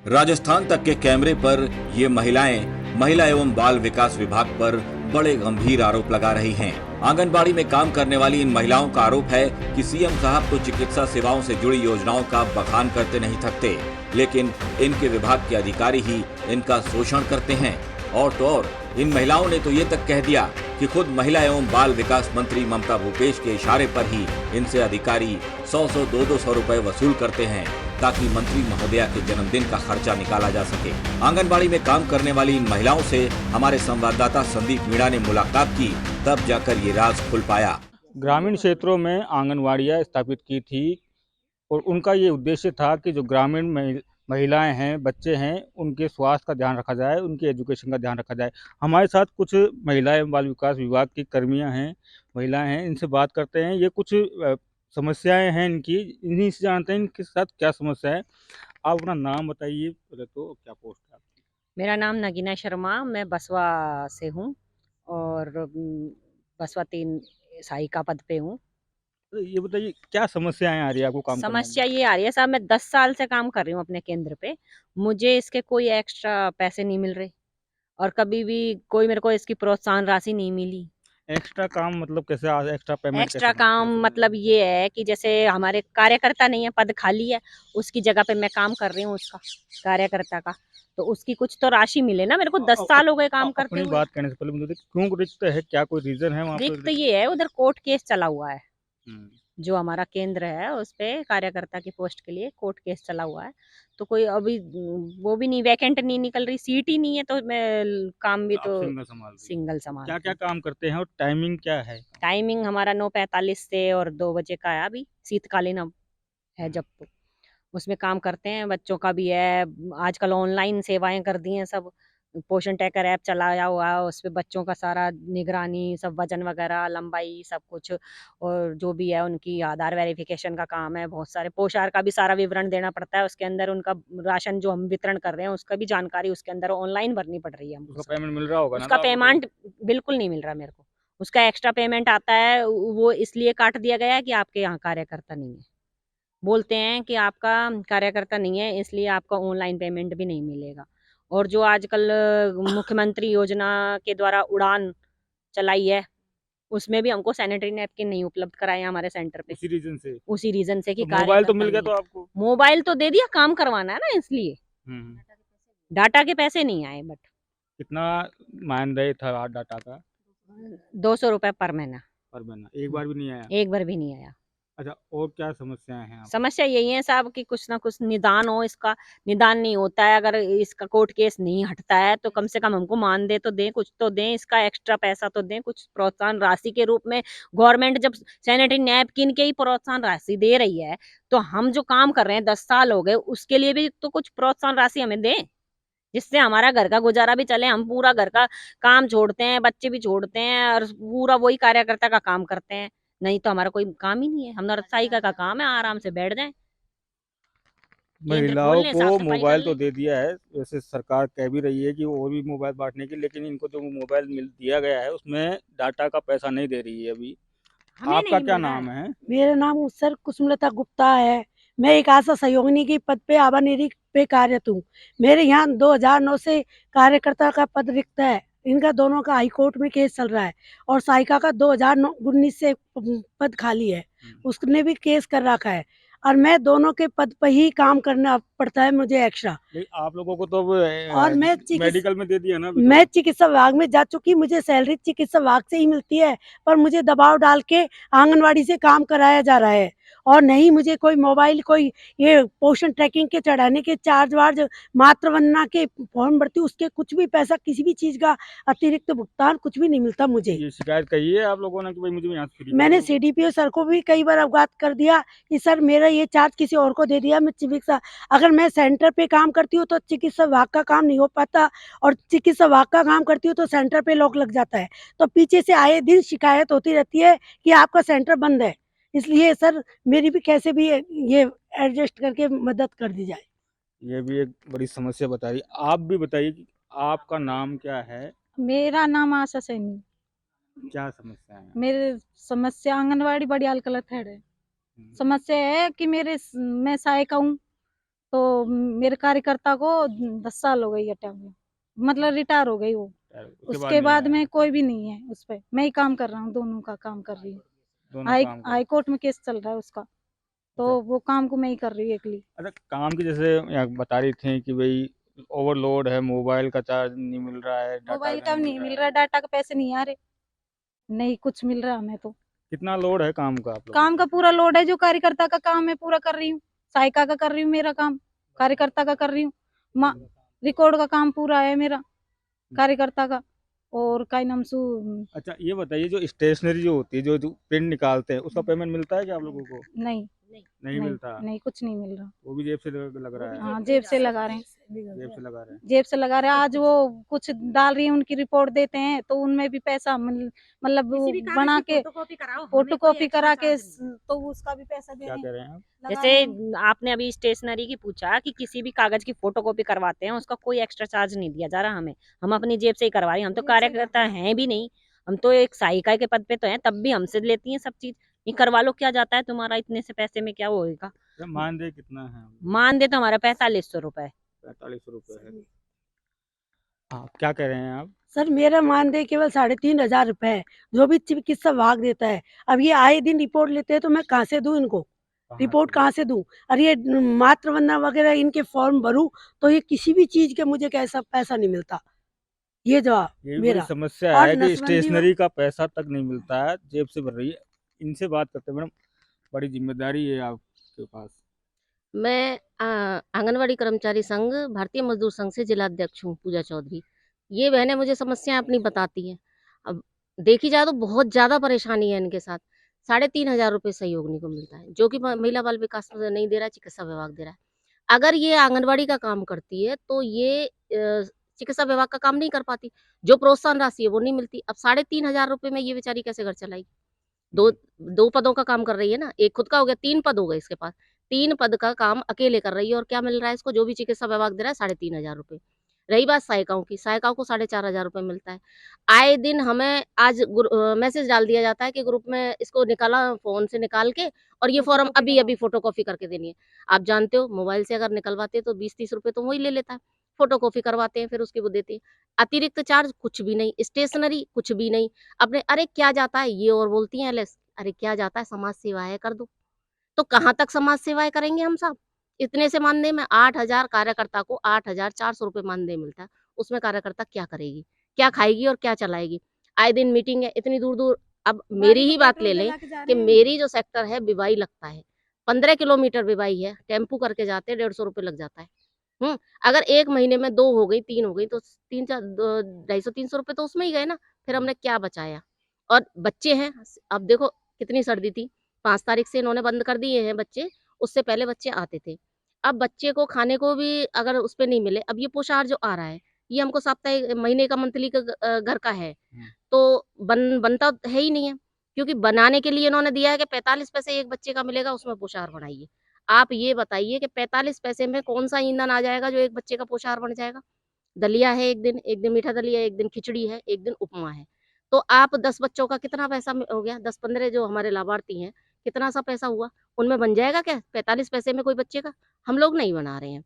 राजस्थान तक के कैमरे पर ये महिलाएं महिला एवं बाल विकास विभाग पर बड़े गंभीर आरोप लगा रही हैं। आंगनबाड़ी में काम करने वाली इन महिलाओं का आरोप है कि सीएम साहब तो चिकित्सा सेवाओं से जुड़ी योजनाओं का बखान करते नहीं थकते, लेकिन इनके विभाग के अधिकारी ही इनका शोषण करते हैं। और तो और इन महिलाओं ने तो ये तक कह दिया कि खुद महिला एवं बाल विकास मंत्री ममता भूपेश के इशारे पर ही इनसे अधिकारी 100-100, 200 रुपए वसूल करते हैं ताकि मंत्री महोदया के जन्मदिन का खर्चा निकाला जा सके। आंगनबाड़ी में काम करने वाली इन महिलाओं से हमारे संवाददाता संदीप मीणा ने मुलाकात की, तब जाकर ये राज खुल पाया। ग्रामीण क्षेत्रों में आंगनवाड़ियाँ स्थापित की थी और उनका ये उद्देश्य था कि जो ग्रामीण महिलाएं हैं, बच्चे हैं, उनके स्वास्थ्य का ध्यान रखा जाए, उनके एजुकेशन का ध्यान रखा जाए। हमारे साथ कुछ महिला एवं बाल विकास विभाग की कर्मियां हैं, महिलाएं हैं, इनसे बात करते हैं। ये कुछ समस्याएं हैं इनकी, इन्हीं से जानते हैं इनके साथ क्या समस्या है। आप अपना नाम बताइए पहले, तो क्या पोस्ट है आपकी? मेरा नाम नगीना शर्मा, मैं बसवा से हूँ और बसवा 3 सहायिका पद पे हूँ। तो ये बताइए क्या समस्याएं आ रही है आपको काम करने में? समस्या ये आ रही है साहब, मैं 10 साल से काम कर रही हूँ अपने केंद्र पे। मुझे इसके कोई एक्स्ट्रा पैसे नहीं मिल रहे और कभी भी कोई मेरे को इसकी प्रोत्साहन राशि नहीं मिली। एक्स्ट्रा काम मतलब कैसे? एक्स्ट्रा पेमेंट एक्स्ट्रा कैसे काम कैसे? मतलब ये है कि जैसे हमारे कार्यकर्ता नहीं है, पद खाली है, उसकी जगह पे मैं काम कर रही हूँ उसका, कार्यकर्ता का। तो उसकी कुछ तो राशि मिले ना, मेरे को 10 साल हो गए काम करते अपनी हुए। बात करने से पहले मुझे बताइए, क्यों रिक्त है? क्या कोई रीजन है वहाँ रिक्त पर? ये है, उधर कोर्ट केस चला हुआ है। हम्म, जो हमारा केंद्र है उस पे कार्यकर्ता की पोस्ट के लिए कोर्ट केस चला हुआ है। तो कोई अभी वो भी नहीं, वैकेंट नहीं निकल रही, सीट ही नहीं है, तो मैं काम भी तो आप तो सिंगल संभाल रही सिंगल हैं। संभाल क्या रही क्या हूँ। काम करते हैं और टाइमिंग क्या है? टाइमिंग हमारा 9:45 से और 2 बजे का है, अभी शीतकालीन अब है हम्म, जब तो उसमें काम करते हैं। बच्चों का भी है, आजकल ऑनलाइन सेवाएं कर दी हैं सब। पोषण ट्रैकर ऐप चलाया हुआ है, उस पे बच्चों का सारा निगरानी, सब वजन वगैरह, लंबाई, सब कुछ। और जो भी है उनकी आधार वेरिफिकेशन का काम है। बहुत सारे पोषाहार का भी सारा विवरण देना पड़ता है उसके अंदर। उनका राशन जो हम वितरण कर रहे हैं उसका भी जानकारी उसके अंदर ऑनलाइन भरनी पड़ रही है हमको उसका सब। पेमेंट मिल रहा होगा ना तो उसका आपको तो? पेमेंट बिल्कुल नहीं मिल रहा मेरे को। उसका एक्स्ट्रा पेमेंट आता है, वो इसलिए काट दिया गया है कि आपके यहाँ कार्यकर्ता नहीं है। बोलते हैं कि आपका कार्यकर्ता नहीं है, इसलिए आपका ऑनलाइन पेमेंट भी नहीं मिलेगा। और जो आजकल मुख्यमंत्री योजना के द्वारा उड़ान चलाई है, उसमें भी हमको सैनिटरी नैपकिन नहीं उपलब्ध कराए हमारे सेंटर पे। उसी रीजन से? उसी रीजन से कि तो मोबाइल तो कार्यकर्ता मिल गया नहीं तो है। आपको? मोबाइल तो दे दिया, काम करवाना है ना इसलिए। हम्म। डाटा के पैसे नहीं आए बट कितना मान रहे था डाटा का? 200 रुपए पर महीना। पर महीना एक बार भी नहीं आया? एक बार भी नहीं आया। अच्छा, और क्या समस्याएं हैं आप? समस्या यही है साहब कि कुछ ना कुछ निदान हो इसका। निदान नहीं होता है, अगर इसका कोर्ट केस नहीं हटता है तो कम से कम हमको मान दे तो दें, कुछ तो दें, इसका एक्स्ट्रा पैसा तो दें, कुछ प्रोत्साहन राशि के रूप में। गवर्नमेंट जब सैनिटरी नैपकिन के ही प्रोत्साहन राशि दे रही है, तो हम जो काम कर रहे हैं 10 साल हो गए, उसके लिए भी तो कुछ प्रोत्साहन राशि हमें दें, जिससे हमारा घर का गुजारा भी चले। हम पूरा घर का काम छोड़ते हैं, बच्चे भी छोड़ते हैं और पूरा वही कार्यकर्ता का काम करते हैं। नहीं तो हमारा कोई काम ही नहीं है, हमारा सहायिका का काम है, आराम से बैठ जाएं, केंद्र खोल महिलाओं लें, को साफ सफाई कर मोबाइल तो लें। दे दिया है, वैसे सरकार कह भी रही है कि और भी मोबाइल बांटने की, लेकिन इनको जो मोबाइल मिल दिया गया है उसमें डाटा का पैसा नहीं दे रही है अभी। हमें आपका नहीं क्या मिल रहा नाम है। है? मेरा नाम सर कुसुमलता गुप्ता है। मैं एक आशा सहयोगिनी के पद पे आवानिरी पे कार्यरत हूँ। मेरे यहाँ 2009 से कार्यकर्ता का पद रिक्त है। इनका दोनों का हाई कोर्ट में केस चल रहा है और सहायिका का 2019 से पद खाली है। उसने भी केस कर रखा है और मैं दोनों के पद पर ही काम करना पड़ता है मुझे एक्स्ट्रा। लेकिन आप लोगों को तो और मेडिकल में दे दिया ना अभी मैं तो? चिकित्सा विभाग में जा चुकी, मुझे सैलरी चिकित्सा विभाग से ही मिलती है, पर मुझे दबाव डाल के आंगनवाड़ी से काम कराया जा रहा है और नहीं मुझे कोई मोबाइल, कोई ये पोषण ट्रैकिंग के चढ़ाने के चार्ज वार्ज, मातृ वंदना के फॉर्म भरती, उसके कुछ भी पैसा, किसी भी चीज का अतिरिक्त भुगतान कुछ भी नहीं मिलता मुझे। ये शिकायत कही है आप लोगों ने कि भाई मुझे यहाँ से फ्री कर मैंने दो? सीडीपीओ सर को भी कई बार अवगत कर दिया कि सर मेरा ये चार्ज किसी और को दे दिया। मैं चिकित्सा, अगर मैं सेंटर पे काम करती हूँ तो चिकित्सा विभाग का काम नहीं हो पाता और चिकित्सा विभाग का काम करती हूँ तो सेंटर पे लॉक लग जाता है। तो पीछे से आए दिन शिकायत होती रहती है कि आपका सेंटर बंद है। इसलिए सर मेरी भी कैसे भी ये एडजस्ट करके मदद कर दी जाए। ये भी एक बड़ी समस्या बता रही। आप भी बताइए कि आपका नाम क्या है? मेरा नाम आशा सैनी। क्या समस्या है? मेरे समस्या आंगनवाड़ी बड़ियाल कलत है। हम्म, समस्या है कि मैं सहायिका हूँ, तो मेरे कार्यकर्ता को 10 साल हो गई है टाइम में, मतलब रिटायर हो गई वो। उसके बाद में कोई भी नहीं है उस पे, मैं ही काम कर रहा हूँ, दोनों का काम कर रही हूँ। दोनों काम कर हाई कोर्ट में केस चल रहा है उसका, तो अच्छा वो काम को मैं ही कर रही हूँ अकेली। अच्छा, काम की जैसे यहाँ बता रही थी कि भाई ओवरलोड है, मोबाइल का चार्ज नहीं मिल रहा है, डाटा मोबाइल का नहीं नहीं मिल मिल रहा रहा, है। डाटा के पैसे नहीं आ रहे, नहीं कुछ मिल रहा हमें तो। कितना लोड है काम का आप लोगों काम का पूरा लोड है, जो कार्यकर्ता का काम है पूरा कर रही हूँ, सहायिका का कर रही हूँ, मेरा काम कार्यकर्ता का कर रही हूँ, रिकॉर्ड का काम पूरा है मेरा कार्यकर्ता का। और का नाम सु अच्छा ये बताइए, जो स्टेशनरी जो होती है, जो पेन निकालते हैं, उसका पेमेंट मिलता है क्या आप लोगों को? नहीं नहीं नहीं मिलता। नहीं, कुछ नहीं मिल रहा। वो भी जेब से लग रहा है। हाँ, जेब से लगा रहे हैं, जेब से लगा रहे हैं। जेब से लगा रहे हैं। आज वो कुछ डाल रही है, उनकी रिपोर्ट देते हैं तो उनमें भी पैसा मतलब वो बना के फोटोकॉपी करा के तो उसका भी पैसा दे क्या रहे कह हैं, रहे हैं आप? लगा जैसे रहे हैं। आपने अभी स्टेशनरी की पूछा कि किसी भी कागज की फोटोकॉपी करवाते हैं उसका कोई एक्स्ट्रा चार्ज नहीं दिया जा रहा हमें, हम अपनी जेब से ही करवा रहे हैं। हम तो जेब से ही कार्यकर्ता करते हैं। हैं भी नहीं, हम तो एक सहायिका के पद पे तो हैं, तब भी हमसे लेती हैं सब चीज। ये करवा लो, क्या जाता है तुम्हारा इतने से पैसे में, क्या होएगा। क्या मानदेय कितना है? मान दे तो हमारा 4500 रुपए। 4500 है। हाँ, क्या कह रहे हैं आप? सर मेरा मानदेय केवल 3,500 रुपए है, जो भी चिकित्सा विभाग देता है। अब ये आए दिन रिपोर्ट लेते हैं तो मैं कहाँ से दूं इनको, कहाँ रिपोर्ट से? कहाँ से दूं? और ये मातृवंदना वगैरह इनके फॉर्म भरूं तो ये किसी भी चीज के मुझे कैसा पैसा नहीं मिलता, ये जवाब ये भी बड़ी मेरा। समस्या और है कि नसबंदी स्टेशनरी का पैसा तक नहीं मिलता है, जेब से भर रही है। इनसे बात करते हैं मैडम, बड़ी जिम्मेदारी है आपके पास। मैं आंगनवाड़ी कर्मचारी संघ भारतीय मजदूर संघ से जिला अध्यक्ष हूँ, पूजा चौधरी। ये बहनें मुझे समस्याएं अपनी बताती हैं। अब देखी जाए तो बहुत ज़्यादा परेशानी है इनके साथ। 3,500 रुपये सहयोगिनी को मिलता है, जो कि महिला बाल विकास नहीं दे रहा है, चिकित्सा विभाग दे रहा है। अगर ये आंगनवाड़ी का काम करती है तो ये चिकित्सा विभाग का काम नहीं कर पाती। जो प्रोत्साहन राशि है वो नहीं मिलती। अब 3,500 रुपये में ये बेचारी कैसे घर चलाएगी? दो दो पदों का काम कर रही है ना, एक खुद का हो गया, 3 पद हो गए इसके पास। 3 पद का काम अकेले कर रही है और क्या मिल रहा है इसको? जो भी चिकित्सा विभाग दे रहा है 3,500 रुपए। रही बात सहायिकाओं की, सहायिकाओं को 4,500 रुपए मिलता है। आए दिन हमें आज मैसेज डाल दिया जाता है कि ग्रुप में इसको निकाला, फ़ोन से निकाल के और ये फ़ॉर्म अभी-अभी फ़ोटोकॉपी करके देनी है। आप जानते हो मोबाइल से अगर निकलवाते हैं तो 20-30 रुपए तो वही ले लेता है। फ़ोटोकॉपी करवाते हैं फिर उसकी वो देते हैं। अतिरिक्त चार्ज कुछ भी नहीं, स्टेशनरी कुछ भी नहीं। अपने अरे क्या जाता है ये और बोलती हैं एलएस, अरे क्या जाता है, समाज सेवाएँ कर दो। तो कहाँ तक समाज सेवाएँ करेंगे हम साहब? इतने से मानदेय में 8,000 कार्यकर्ता को 8,400 रुपए मानदेय मिलता है। उसमें कार्यकर्ता क्या करेगी? क्या खाएगी और क्या चलाएगी? आए दिन मीटिंग है इतनी दूर-दूर। अब मेरी ही बात ले लें कि मेरी जो सेक्टर है बिवाई लगता है। 15 किलोमीटर बिवाई है, टेम्पू करके जाते हैं 150 रुपए लग जाता है। हुँ? अगर 1 महीने में 2 हो गई, 3 हो गई तो 3-4 द 250-300 रुपए तो उसमें ही गए ना। फिर हमने क्या बचाया? और बच्चे हैं, अब देखो कितनी सर्दी थी, 5 तारीख से इन्होंने बंद कर दिए हैं बच्चे, उससे पहले बच्चे आते थे। अब बच्चे को खाने को भी अगर उस पे नहीं मिले, अब ये पोषाहार जो आ रहा है, ये हमको साप्ताहिक महीने का मंथली का घर का है, तो बनता है ही नहीं है, क्योंकि बनाने के लिए इन्होंने दिया है कि 45 पैसे एक बच्चे का मिलेगा, उसमें पोषाहार बनाइए। आप ये बताइए कि 45 पैसे में कौन-सा ईंधन आ जाएगा जो एक बच्चे का पोषाहार बन जाएगा? दलिया है एक दिन मीठा दलिया है, एक दिन खिचड़ी है, एक दिन उपमा है। तो आप 10 बच्चों का कितना पैसा हो गया? 10-15 जो हमारे लाभार्थी हैं, कितना-सा पैसा हुआ? उनमें बन जाएगा क्या 45 पैसे में कोई बच्चे का? हम लोग नहीं बना रहे हैं।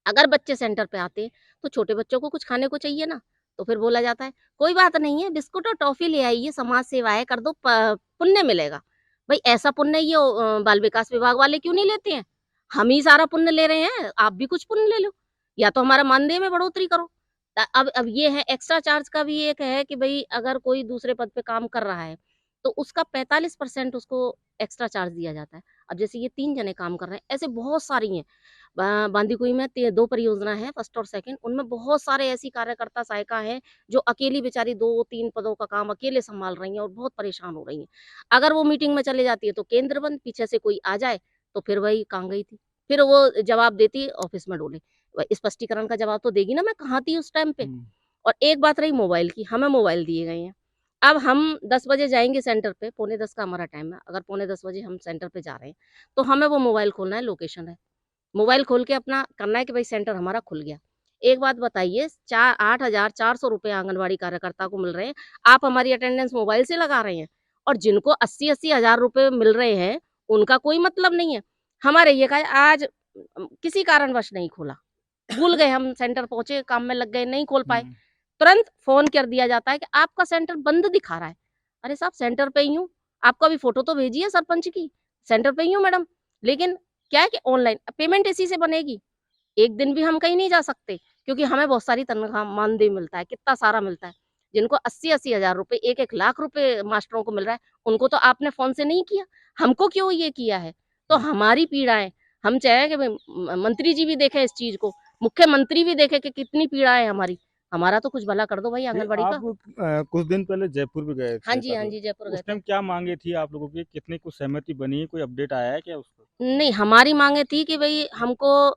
अगर बच्चे सेंटर पे आते हैं, तो छोटे बच्चों को कुछ खाने को चाहिए ना, तो फिर बोला जाता है, "कोई बात नहीं है, बिस्कुट और टॉफ़ी ले आइए, समाज सेवाएँ कर दो, प पुण्य मिलेगा।" भई ऐसा पुण्य ये बाल विकास विभाग वाले क्यों नहीं लेते हैं? हम ही सारा पुण्य ले रहे हैं, आप भी कुछ पुण्य ले लो, या तो हमारा मानदेय में बढ़ोतरी करो। अब ये है एक्स्ट्रा चार्ज का भी एक है कि भई अगर कोई दूसरे पद पे काम कर रहा है, तो उसका 45% उसको एक्स्ट्रा चार्ज दिया जाता है। अब जैसे ये 3 जने काम कर रहे हैं, ऐसे बहुत सारी हैं। बांदीकुई में 2 परियोजना है, फर्स्ट और सेकंड, उनमें बहुत सारे ऐसी कार्यकर्ता सहायिका हैं, जो अकेली बेचारी 2-3 पदों का काम अकेले सँभाल रही हैं और बहुत परेशान हो रही हैं। अगर वो मीटिंग में चली जाती है तो केंद्र बंद, पीछे से कोई आ जाए तो फिर वही कहाँ गई थी? फिर वो जवाब देती है ऑफ़िस में डोले। स्पष्टीकरण का जवाब तो देगी ना मैं कहाँ थी उस टाइम पे? और एक बात रही मोबाइल की, हमें मोबाइल दिए गए हैं। अब हम 10 बजे जाएँगे सेंटर पे, पौने 10 का हमारा टाइम है, अगर पौने 10 बजे हम सेंटर पे जा रहे हैं, तो हमें वो मोबाइल खोलना है, लोकेशन है। मोबाइल खोल के अपना करना है कि भाई सेंटर हमारा खुल गया। एक बात बताइए, 8,400 रुपए आंगनवाड़ी कार्यकर्ता को मिल रहे हैं, आप हमारी अटेंडेंस मोबाइल से लगा रहे हैं और जिनको 80-80 हज़ार रुपए मिल रहे हैं, उनका कोई मतलब नहीं है। हमारे ये का आज किसी कारणवश नहीं खोला, भूल गए, हम सेंटर पहुंचे, काम में लग गए, नहीं खोल पाए, हम्म, तुरंत फोन कर दिया जाता है कि आपका सेंटर बंद दिखा रहा है। अरे साहब, सेंटर पे ही हूँ, आपको अभी फोटो तो भेजी है सरपंच की, सेंटर पे ही हूँ मैडम, लेकिन क्या है कि ऑनलाइन पेमेंट इसी से बनेगी, एक दिन भी हम कहीं नहीं जा सकते, क्योंकि हमें बहुत सारी तनख्वाह मानदेय मिलता है, कितना सारा मिलता है, जिनको 80-80 हजार रुपए, 1-1 लाख रुपए मास्टरों को मिल रहा है, उनको तो आपने फोन से नहीं किया, हमको क्यों ये किया है? तो हमारी पीड़ाएं, हम चाहे कि मंत्री जी भी देखें इस चीज को, मुख्यमंत्री भी देखे कि कितनी पीड़ा है हमारी, हमारा तो कुछ भला कर दो भाई ये आंगनबाड़ी का। आप कुछ दिन पहले जयपुर भी गए हाँ थे जी, हाँ शायद। जी, जयपुर गए उस थे। टाइम क्या मांगे थी आप लोगों की, कितनी कुछ सहमति बनी है, कोई अपडेट आया है क्या उसका? नहीं, हमारी माँगे थी कि भई हमको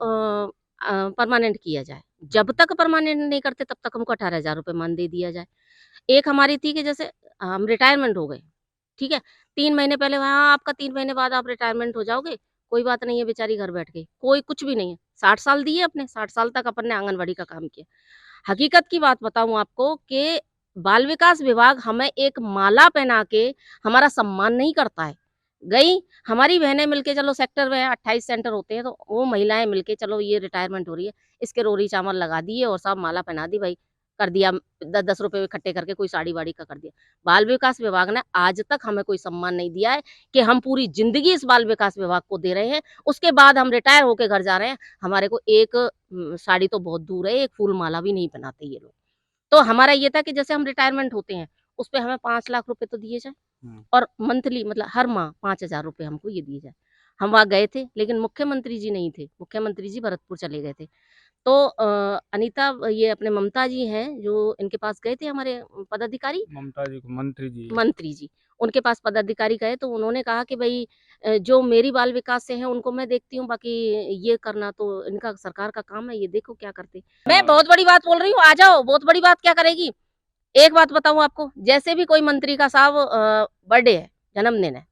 परमानेंट किया जाए। जब तक परमानेंट नहीं करते तब तक हमको 18,000 रुपए मानदेय दिया जाए। एक हमारी थी कि जैसे हम रिटायरमेंट हो गए, ठीक है? 3 महीने पहले हाँ, आपका 3 महीने बाद आप रिटायरमेंट हो जाओगे, कोई बात नहीं है, बेचारी घर बैठ गई। कोई कुछ भी नहीं है। 60 साल दिए अपने, 60 साल तक अपन ने आंगनबाड़ी का काम किया। हकीकत की बात बताऊँ आपको कि बाल विकास विभाग हमें एक माला पहना के हमारा सम्मान नहीं करता है। गई हमारी बहनें मिलके, चलो सेक्टर में 28 सेंटर होते हैं, तो वो महिलाएँ मिलके चलो ये रिटायरमेंट हो रही है, इसके रोड़ी चावल लगा दिए और सब माला पहना दी भाई, कर दिया 10-10 रुपए इकट्ठे करके कोई साड़ी-वाड़ी का कर दिया। बाल विकास विभाग ने आज तक हमें कोई सम्मान नहीं दिया है कि हम पूरी ज़िंदगी इस बाल विकास विभाग को दे रहे हैं, उसके बाद हम रिटायर होके घर जा रहे हैं, हमारे को एक साड़ी तो बहुत दूर है, एक फूल माला भी नहीं पहनाते ये लोग। तो हमारा ये था कि जैसे हम रिटायरमेंट होते हैं, उसपे हमें 5 लाख रुपए तो दिए जाएँ। हम्म, और मंथली मतलब हर माह 5,000 रुपए हमको ये दिए जाएँ। हम वहाँ गए थे, लेकिन मुख्यमंत्री जी नहीं थे, मुख्यमंत्री जी भरतपुर चले गए थे। तो अनीता ये अपने ममता जी हैं, जो इनके पास गए थे हमारे पदाधिकारी, ममता जी को मंत्री जी। मंत्री जी, उनके पास पदाधिकारी गए तो उन्होंने कहा कि भई जो मेरी बाल विकास से हैं उनको मैं देखती हूँ, बाकी ये करना तो इनका सरकार का काम है, ये देखो क्या करते। मैं बहुत बड़ी बात बोल रही हूँ, आ जाओ, बहुत बड़ी बात क्या करेगी? एक बात बताऊँ आपको, जैसे भी कोई मंत्री का साहब बर्थडे है, जन्मदिन है,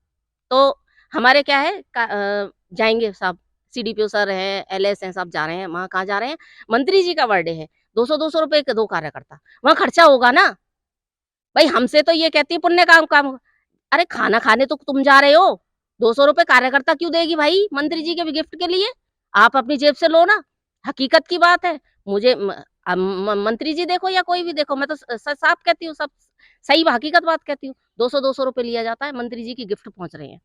तो हमारे क्या है जाएँगे साहब, सीडीपीओ सर हैं, एलएस हैं, सब जा रहे हैं, वहाँ कहाँ जा रहे हैं? मंत्री जी का बर्थडे है, 200-200 रुपए के 2 कार्यकर्ता, वहाँ खर्चा होगा ना? भई हमसे तो ये कहती है पुण्य काम काम अरे खाना खाने तो तुम जा रहे हो, 200 रुपए कार्यकर्ता क्यों देगी भाई मंत्री जी के भी गिफ्ट के लिए? आप अपनी जेब से लो ना, हकीकत की बात है। मुझे मंत्री जी देखो या कोई भी देखो, मैं तो साफ कहती हूँ, सब सही हकीकत बात कहती हूँ। 200-200 रुपए लिया जाता है, मंत्री जी की गिफ्ट पहुँच रहे हैं।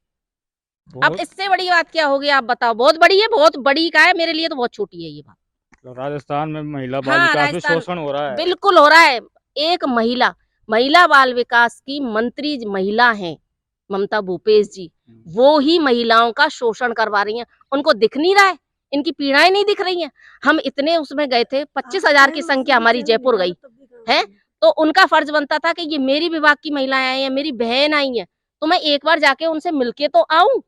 अब बहुत इससे बड़ी बात क्या होगी आप बताओ? बहुत बड़ी है, बहुत बड़ी क्या है, मेरे लिए तो बहुत छोटी है ये बात। राजस्थान में महिला बाल हाँ, विकास में राजस्थान शोषण हो रहा है। बिल्कुल हो रहा है। एक महिला, महिला बाल विकास की मंत्री महिला हैं, ममता भूपेश जी, वो ही महिलाओं का शोषण करवा रही हैं। उनको दिख नहीं रहा है, इनकी पीड़ाएँ नहीं दिख रही हैं। हम इतने उसमें गए थे, 25,000 की संख्या हमारी जयपुर गई, हैं? तो उनका फर्ज़ बनता था कि ये मेरी विभाग की महिलाएँ आई हैं, मेरी बहन आई हैं, तो मैं एक बार जाके उनसे मिलके तो आऊँ।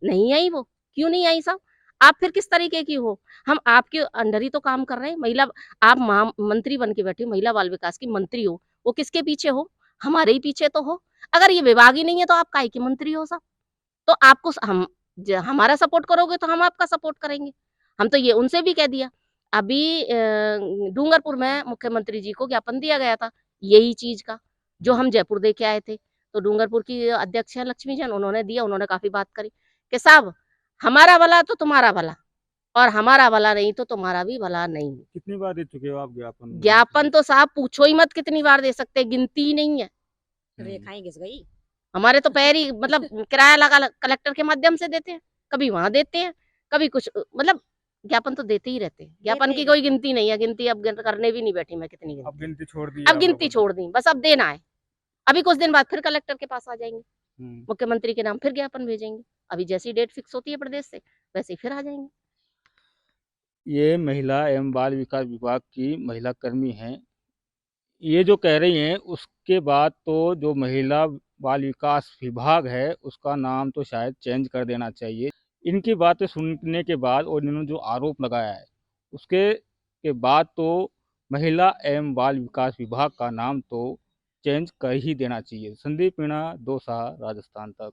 नहीं आई वो, क्यों नहीं आई साहब? आप फिर किस तरीके की हो? हम आपके अंडर ही तो काम कर रहे हैं, महिला आप मंत्री बन के बैठी हो, महिला बाल विकास की मंत्री हो, वो किसके पीछे हो? हमारे ही पीछे तो हो। अगर ये विभाग ही नहीं है तो आप काहे की मंत्री हो साहब? तो आपको हम हमारा सपोर्ट करोगे तो हम आपका सपोर्ट करेंगे। हम तो ये उनसे भी कह दिया। अभी डूंगरपुर में मुख्यमंत्री जी को ज्ञापन दिया गया था, यही चीज़ का, जो हम जयपुर दे के आए थे। तो डूंगरपुर की अध्यक्ष हैं लक्ष्मी जैन, उन्होंने दिया, उन्होंने काफ़ी बात करी कि साहब हमारा भला तो तुम्हारा भला और हमारा भला नहीं तो तुम्हारा भी भला नहीं। कितनी बार दे चुके हो आप ज्ञापन? ज्ञापन तो साहब पूछो ही मत कितनी बार दे सकते हैं, गिनती ही नहीं है। रेखाएं घिस गई। हमारे तो पैर ही मतलब किराया लगा कलेक्टर के माध्यम से देते हैं, कभी वहाँ देते हैं, कभी कुछ मतलब ज्ञापन तो देते ही रहते हैं। ज्ञापन देते की ही कोई गिनती नहीं है, गिनती अब करने भी नहीं बैठी मैं कितनी अब गिनती। गिनती छोड़ दी अब आप गिनती लोगों ने? छोड़ दी, बस अब देना है। अभी कुछ दिन बाद फिर कलेक्टर के पास आ जाएँगे, हम्म। मुख्यमंत्री के नाम फिर ज्ञापन भेजेंगे। अभी जैसी डेट फिक्स होती है प्रदेश से, वैसे ही फिर आ जाएँगे। ये महिला एवं बाल विकास विभाग की महिला कर्मी हैं। ये जो कह रही हैं उसके बाद तो जो महिला बाल विकास विभाग है उसका नाम तो शायद चेंज कर देना चाहिए। इनकी बातें सुनने के बाद और इन्होंने जो आरोप लगाया है उसके के बाद तो महिला एवं बाल विकास विभाग का नाम तो चेंज कर ही देना चाहिए। संदीप मीणा, दौसा, राजस्थान तक।